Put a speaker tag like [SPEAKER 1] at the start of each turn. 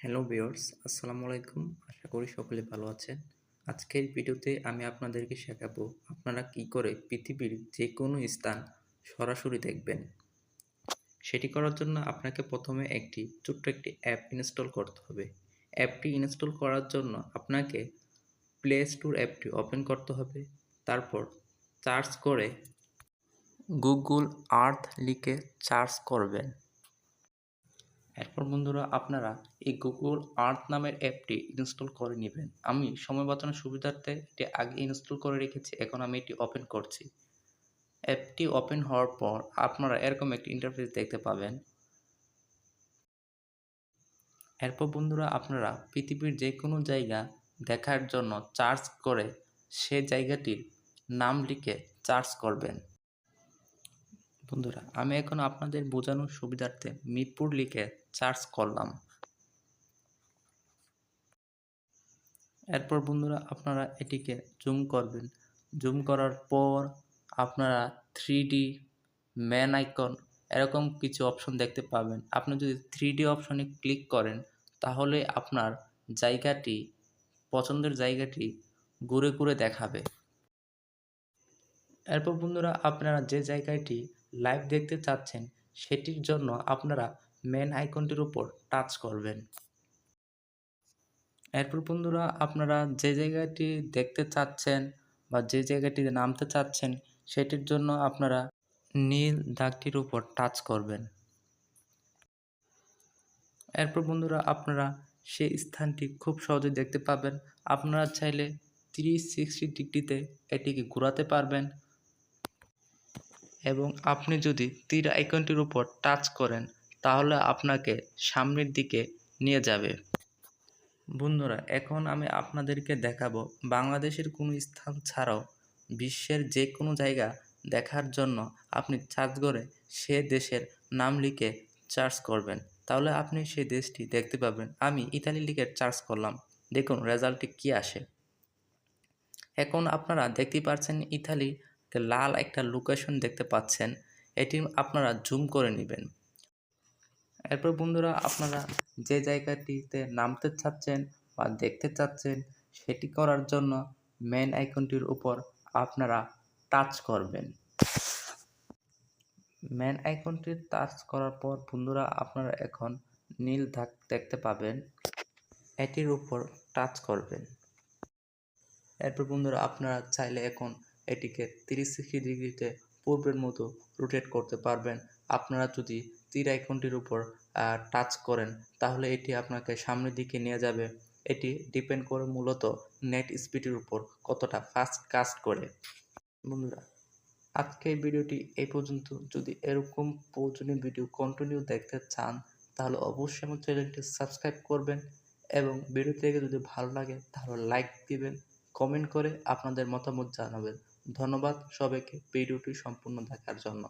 [SPEAKER 1] Hello viewers, আসসালামু আলাইকুম। আশা করি সকলে ভালো আছেন। আজকের ভিডিওতে আমি আপনাদেরকে শেখাবো আপনারা কি করে পৃথিবীর যেকোনো স্থান সরাসরি দেখবেন। সেটি করার জন্য আপনাকে প্রথমে ছোট্ট একটি অ্যাপ ইনস্টল করতে হবে। অ্যাপটি ইনস্টল করার জন্য আপনাকে প্লে স্টোর অ্যাপটি ওপেন করতে হবে। তারপর সার্চ করে গুগল আর্থ লিখে সার্চ করবেন। এরপর বন্ধুরা আপনারা এই গুগল আর্থ নামের অ্যাপটি ইনস্টল করে নেবেন। আমি সময় বাঁচানোর সুবিধার্থে এটি আগে ইনস্টল করে রেখেছি, এখন আমি এটি ওপেন করছি। অ্যাপটি ওপেন হওয়ার পর আপনারা এরকম একটি ইন্টারফেস দেখতে পাবেন। এরপর বন্ধুরা আপনারা পৃথিবীর যে কোনো জায়গা দেখার জন্য সার্চ করে সে জায়গাটির নাম লিখে সার্চ করবেন। বন্ধুরা আমি এখন আপনাদের বোঝানোর সুবিধার্থে মিরপুর লিখে সার্চ করলাম। এরপর বন্ধুরা আপনারা এটিকে জুম করবেন। জুম করার পর আপনারা 3D ম্যান আইকন এরকম কিছু অপশন দেখতে পাবেন। আপনি যদি 3D অপশনে ক্লিক করেন তাহলে আপনার জায়গাটি পছন্দের জায়গাটি ঘুরে ঘুরে দেখাবে। এরপর বন্ধুরা আপনারা যে জায়গাটি লাইভ দেখতে চাচ্ছেন সেটির জন্য আপনারা ম্যান আইকনটির উপর টাচ করবেন। এরপর বন্ধুরা আপনারা যে জায়গাটি দেখতে চাচ্ছেন বা যে জায়গাটিতে নামতে চাচ্ছেন সেটির জন্য আপনারা নীল দাগটির উপর টাচ করবেন। এরপর বন্ধুরা আপনারা সেই স্থানটি খুব সহজে দেখতে পাবেন। আপনারা চাইলে 360 ডিগ্রিতে এটিকে ঘোরাতে পারবেন এবং আপনি যদি তীর আইকনটির উপর টাচ করেন তাহলে আপনাকে সামনের দিকে নিয়ে যাবে। বন্ধুরা এখন আমি আপনাদেরকে দেখাবো বাংলাদেশের কোনো স্থান ছাড়াও বিশ্বের যে কোনো জায়গা দেখার জন্য আপনি সার্চ করে সে দেশের নাম লিখে সার্চ করবেন, তাহলে আপনি সেই দেশটি দেখতে পাবেন। আমি ইতালি লিখে সার্চ করলাম, দেখুন রেজাল্টে কি আসে। এখন আপনারা দেখতেই পাচ্ছেন ইতালিতে লাল একটা লোকেশন দেখতে পাচ্ছেন, এটি আপনারা জুম করে নেবেন। এরপর বন্ধুরা আপনারা যে জায়গাটিতে নামতে চাচ্ছেন বা দেখতে চাচ্ছেন সেটি করার জন্য মেন আইকনটির উপর আপনারা টাচ করবেন। মেন আইকনটি টাচ করার পর বন্ধুরা আপনারা এখন নীল দাগ দেখতে পাবেন, এটির উপর টাচ করবেন। এরপর বন্ধুরা আপনারা চাইলে এখন এটিকে 360 ডিগ্রিতে পূর্বের মতো রোটেট করতে পারবেন। আপনারা যদি তীর আইকনটির উপর টাচ করেন তাহলে এটি আপনাকে সামনের দিকে নিয়ে যাবে। এটি ডিপেন্ড করে মূলত নেট স্পিডের উপর কতটা ফাস্ট কাজ করে। বন্ধুরা আজকের ভিডিওটি এই পর্যন্ত। যদি এরকম প্রয়োজনীয় ভিডিও কন্টিনিউ দেখতে চান তাহলে অবশ্যই আমার চ্যানেলটি সাবস্ক্রাইব করবেন এবং ভিডিওটি দেখে যদি ভালো লাগে তাহলে লাইক দিবেন, কমেন্ট করে আপনাদের মতামত জানাবেন। ধন্যবাদ সবাইকে ভিডিওটি সম্পূর্ণ দেখার জন্য।